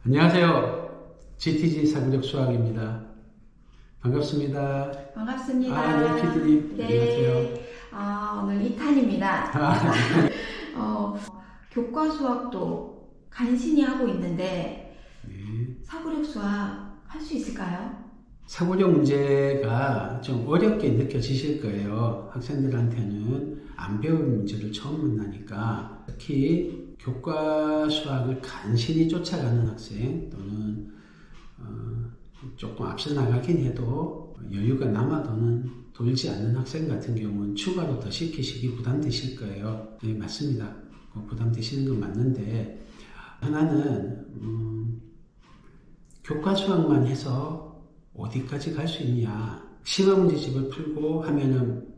안녕하세요. GTG 사고력 수학입니다. 반갑습니다. 반갑습니다. 네, 피디님. 네. 안녕하세요. 오늘 2탄입니다. 네. 교과 수학도 간신히 하고 있는데, 네. 사고력 수학 할 수 있을까요? 사고력 문제가 좀 어렵게 느껴지실 거예요. 학생들한테는 안 배운 문제를 처음 만나니까. 특히 교과 수학을 간신히 쫓아가는 학생 또는 조금 앞서 나가긴 해도 여유가 남아도는 돌지 않는 학생 같은 경우는 추가로 더 시키시기 부담되실 거예요. 네, 맞습니다. 부담되시는 건 맞는데 하나는 교과 수학만 해서 어디까지 갈 수 있냐. 심화 문제집을 풀고 하면은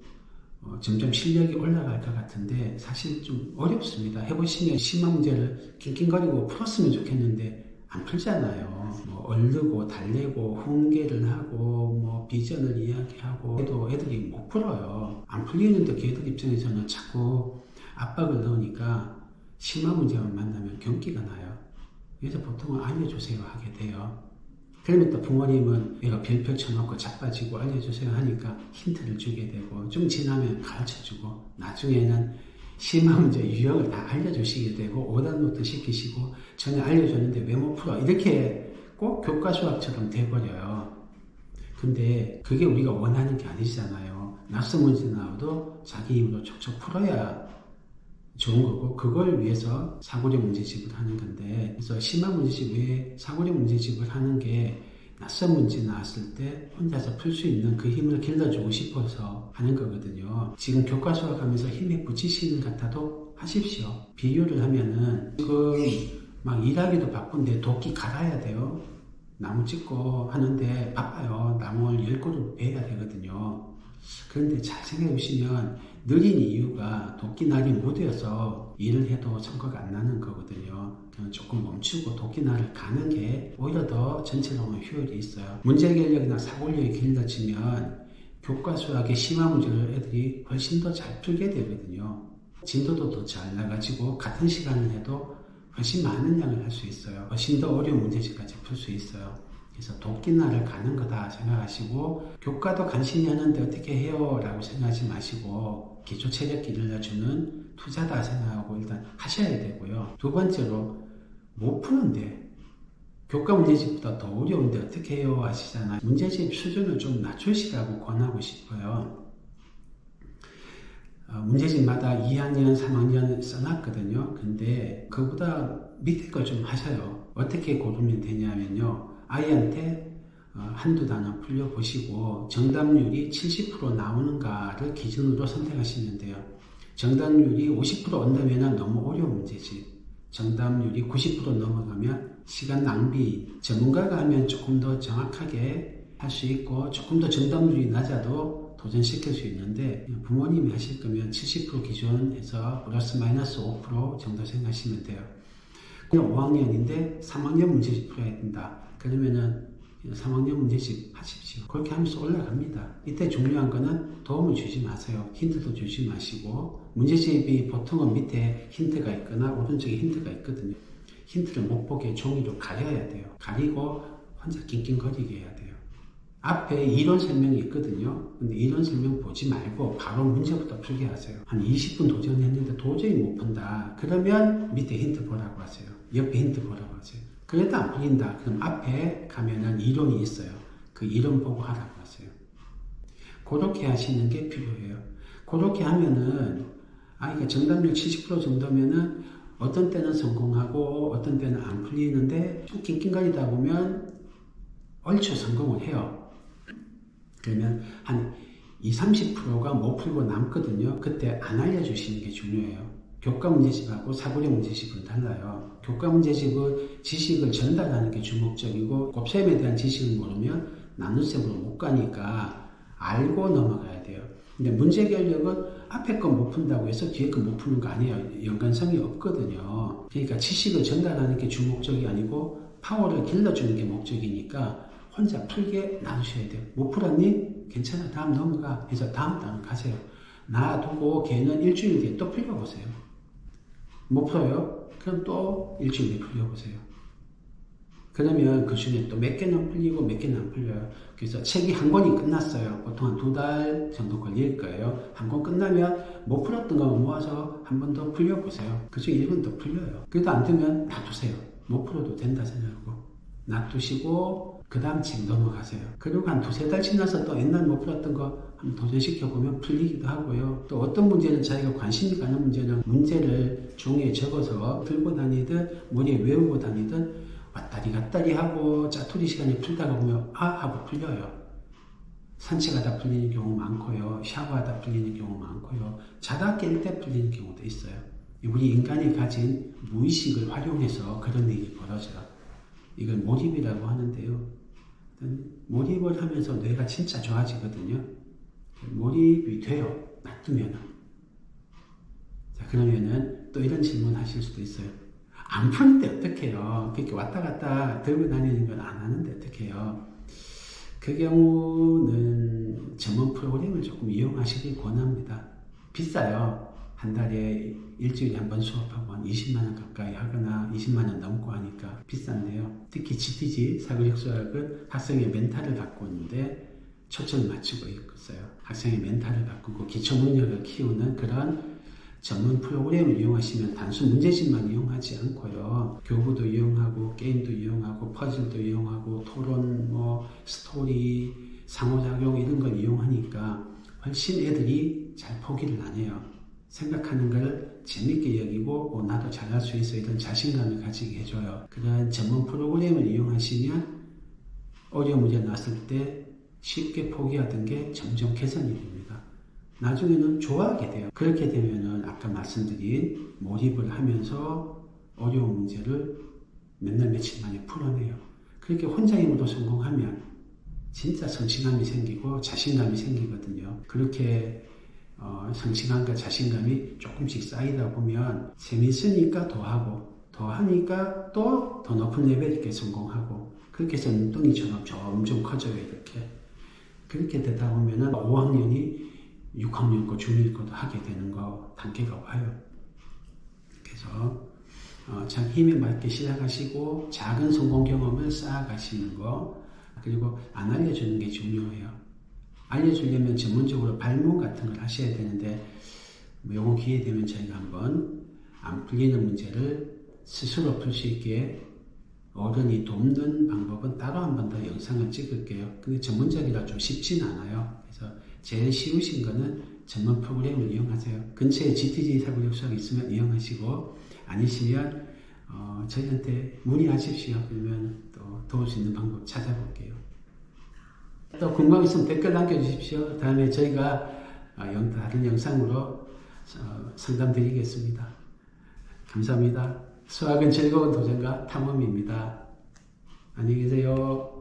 점점 실력이 올라갈 것 같은데 사실 좀 어렵습니다. 해보시면 심화 문제를 낑낑거리고 풀었으면 좋겠는데 안 풀잖아요. 얼르고 달래고 훈계를 하고 비전을 이야기하고 해도 애들이 못 풀어요. 안 풀리는데 걔들 입장에서는 자꾸 압박을 넣으니까 심화 문제만 만나면 경기가 나요. 그래서 보통은 알려주세요 하게 돼요. 그러면 또 부모님은 얘가 별표 쳐놓고 자빠지고 알려주세요 하니까 힌트를 주게 되고 좀 지나면 가르쳐주고 나중에는 심화 문제 유형을 다 알려주시게 되고 5단 노트 시키시고 전에 알려줬는데 왜 못 풀어 이렇게 꼭 교과 수학처럼 돼버려요. 근데 그게 우리가 원하는 게 아니잖아요. 낯선 문제 나와도 자기 힘으로 척척 풀어야 좋은 거고 그걸 위해서 사고력 문제집을 하는 건데 그래서 심화 문제집 외에 사고력 문제집을 하는 게 낯선 문제 나왔을 때 혼자서 풀 수 있는 그 힘을 길러주고 싶어서 하는 거거든요. 지금 교과 수학하면서 힘에 부치시는 것 같아도 하십시오. 비유를 하면은 지금 막 일하기도 바쁜데 도끼 갈아야 돼요. 나무 찍고 하는데 바빠요. 나무를 10그루 베야 되거든요. 그런데 잘 생각해 보시면 느린 이유가 도끼날이 못해서 일을 해도 성과가 안 나는 거거든요. 그냥 조금 멈추고 도끼날을 가는 게 오히려 더 전체적으로 효율이 있어요. 문제 해결력이나 사고력이 길러지면 교과 수학의 심화 문제를 애들이 훨씬 더 잘 풀게 되거든요. 진도도 더 잘 나가지고 같은 시간을 해도 훨씬 많은 양을 할 수 있어요. 훨씬 더 어려운 문제집까지 풀 수 있어요. 그래서 도끼날을 가는 거다 생각하시고 교과도 간신히 하는데 어떻게 해요? 라고 생각하지 마시고 기초 체력 길러주는 투자다 생각하고 일단 하셔야 되고요. 두 번째로 못 푸는데 교과 문제집보다 더 어려운데 어떻게 해요? 하시잖아요. 문제집 수준을 좀 낮추시라고 권하고 싶어요. 문제집마다 2학년, 3학년 써놨거든요. 근데 그보다 밑에 걸 좀 하셔요. 어떻게 고르면 되냐면요. 아이한테 한두 단어 풀려보시고 정답률이 70% 나오는가를 기준으로 선택하시면 돼요. 정답률이 50% 온다면 너무 어려운 문제지. 정답률이 90% 넘어가면 시간 낭비. 전문가가 하면 조금 더 정확하게 할 수 있고 조금 더 정답률이 낮아도 도전시킬 수 있는데 부모님이 하실 거면 70% 기준에서 플러스 마이너스 5% 정도 생각하시면 돼요. 5학년인데 3학년 문제집 풀어야 된다. 그러면은 3학년 문제집 하십시오. 그렇게 하면서 올라갑니다. 이때 중요한 거는 도움을 주지 마세요. 힌트도 주지 마시고 문제집이 보통은 밑에 힌트가 있거나 오른쪽에 힌트가 있거든요. 힌트를 못 보게 종이로 가려야 돼요. 가리고 혼자 낑낑거리게 해야 돼요. 앞에 이론 설명이 있거든요. 근데 이론 설명 보지 말고 바로 문제부터 풀게 하세요. 한 20분 도전했는데 도저히 못 푼다. 그러면 밑에 힌트 보라고 하세요. 옆에 힌트 보라고 하세요. 그래도 안 풀린다. 그럼 앞에 가면은 이론이 있어요. 그 이론 보고 하라고 하세요. 그렇게 하시는 게 필요해요. 그렇게 하면은 아이가 정답률 70% 정도면은 어떤 때는 성공하고 어떤 때는 안 풀리는데 좀 낑낑거리다 보면 얼추 성공을 해요. 그러면 한 20-30%가 못 풀고 남거든요. 그때 안 알려주시는 게 중요해요. 교과 문제집하고 사고력 문제집은 달라요. 교과 문제집은 지식을 전달하는 게 주목적이고 곱셈에 대한 지식을 모르면 나눗셈으로 못 가니까 알고 넘어가야 돼요. 근데 문제 해결력은 앞에 거 못 푼다고 해서 뒤에 거 못 푸는 거 아니에요. 연관성이 없거든요. 그러니까 지식을 전달하는 게 주목적이 아니고 파워를 길러주는 게 목적이니까 혼자 풀게 놔두셔야 돼요. 못 풀었니? 괜찮아. 다음 넘어가. 해서 다음 단어 가세요. 놔두고 걔는 일주일 뒤에 또 풀려보세요. 못 풀어요? 그럼 또 일주일 뒤에 풀려보세요. 그러면 그 중에 또 몇 개는 풀리고 몇 개는 안 풀려요. 그래서 책이 한 권이 끝났어요. 보통 한 2달 정도 걸릴 거예요. 한 권 끝나면 못 풀었던 거 모아서 한 번 더 풀려보세요. 그 중에 1권 더 풀려요. 그래도 안 되면 놔두세요. 못 풀어도 된다 생각하고 놔두시고 그 다음 책 넘어가세요. 그리고 한 2-3달 지나서 또 옛날 못 풀었던 거 한번 도전시켜보면 풀리기도 하고요. 또 어떤 문제는 자기가 관심이 가는 문제는 문제를 종이에 적어서 들고 다니든 머리에 외우고 다니든 왔다리 갔다리 하고 짜투리 시간에 풀다가 보면 아 하고 풀려요. 산책하다 풀리는 경우 많고요. 샤워하다 풀리는 경우 많고요. 자다 깰 때 풀리는 경우도 있어요. 우리 인간이 가진 무의식을 활용해서 그런 일이 벌어져요. 이걸 몰입이라고 하는데요. 몰입을 하면서 뇌가 진짜 좋아지거든요. 몰입이 돼요. 놔두면은. 자, 그러면은 또 이런 질문 하실 수도 있어요. 안 푸는데 어떡해요? 그렇게 왔다 갔다 들고 다니는 건 안 하는데 어떡해요? 그 경우는 전문 프로그램을 조금 이용하시길 권합니다. 비싸요. 한 달에 일주일에 한 번 수업하고 한 20만원 가까이 하거나 20만원 넘고 하니까 비싼데요. 특히 GTG 사고력 수학은 학생의 멘탈을 바꾸는데 초점을 맞추고 있어요. 학생의 멘탈을 바꾸고 기초 능력을 키우는 그런 전문 프로그램을 이용하시면 단순 문제집만 이용하지 않고요. 교구도 이용하고 게임도 이용하고 퍼즐도 이용하고 토론, 스토리, 상호작용 이런 걸 이용하니까 훨씬 애들이 잘 포기를 안 해요. 생각하는 걸 재밌게 여기고 나도 잘할 수 있어 이런 자신감을 가지게 해줘요. 그런 전문 프로그램을 이용하시면 어려운 문제 나왔을 때 쉽게 포기하던 게 점점 개선이 됩니다. 나중에는 좋아하게 돼요. 그렇게 되면은 아까 말씀드린 몰입을 하면서 어려운 문제를 몇 날 며칠 만에 풀어내요. 그렇게 혼자 힘으로 성공하면 진짜 성취감이 생기고 자신감이 생기거든요. 그렇게 성취감과 자신감이 조금씩 쌓이다 보면 재밌으니까 더 하고 더 하니까 또 더 높은 레벨 있게 성공하고 그렇게 해서 눈덩이처럼 점점 커져요. 이렇게 그렇게 되다 보면은 5학년이 6학년 거, 중1 거도 하게 되는 거 단계가 와요. 그래서 자기 힘에 맞게 시작하시고 작은 성공 경험을 쌓아가시는 거 그리고 안 알려주는 게 중요해요. 알려주려면 전문적으로 발문 같은 걸 하셔야 되는데 요거 기회 되면 저희가 한번 안 풀리는 문제를 스스로 풀 수 있게 어른이 돕는 방법은 따로 한 번 더 영상을 찍을게요. 근데 전문적이라 좀 쉽진 않아요. 그래서 제일 쉬우신 거는 전문 프로그램을 이용하세요. 근처에 GTG 사고력 수학이 있으면 이용하시고 아니시면 저희한테 문의하십시오. 그러면 또 도울 수 있는 방법 찾아볼게요. 또 궁금한 있으면 댓글 남겨주십시오. 다음에 저희가 다른 영상으로 상담 드리겠습니다. 감사합니다. 수학은 즐거운 도전과 탐험입니다. 안녕히 계세요.